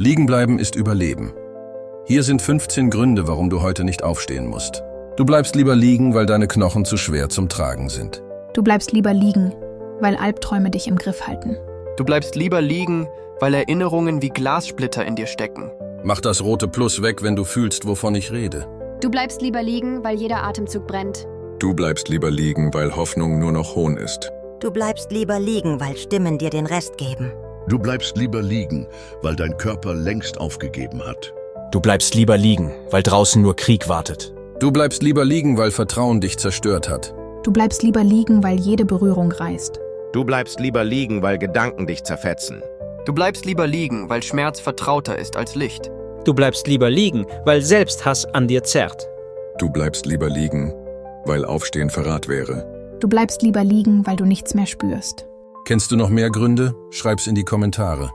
Liegenbleiben ist Überleben. Hier sind 15 Gründe, warum du heute nicht aufstehen musst. Du bleibst lieber liegen, weil deine Knochen zu schwer zum Tragen sind. Du bleibst lieber liegen, weil Albträume dich im Griff halten. Du bleibst lieber liegen, weil Erinnerungen wie Glassplitter in dir stecken. Mach das rote Plus weg, wenn du fühlst, wovon ich rede. Du bleibst lieber liegen, weil jeder Atemzug brennt. Du bleibst lieber liegen, weil Hoffnung nur noch Hohn ist. Du bleibst lieber liegen, weil Stimmen dir den Rest geben. Du bleibst lieber liegen, weil dein Körper längst aufgegeben hat. Du bleibst lieber liegen, weil draußen nur Krieg wartet. Du bleibst lieber liegen, weil Vertrauen dich zerstört hat. Du bleibst lieber liegen, weil jede Berührung reißt. Du bleibst lieber liegen, weil Gedanken dich zerfetzen. Du bleibst lieber liegen, weil Schmerz vertrauter ist als Licht. Du bleibst lieber liegen, weil Selbsthass an dir zerrt. Du bleibst lieber liegen, weil Aufstehen Verrat wäre. Du bleibst lieber liegen, weil du nichts mehr spürst. Kennst du noch mehr Gründe? Schreib's in die Kommentare.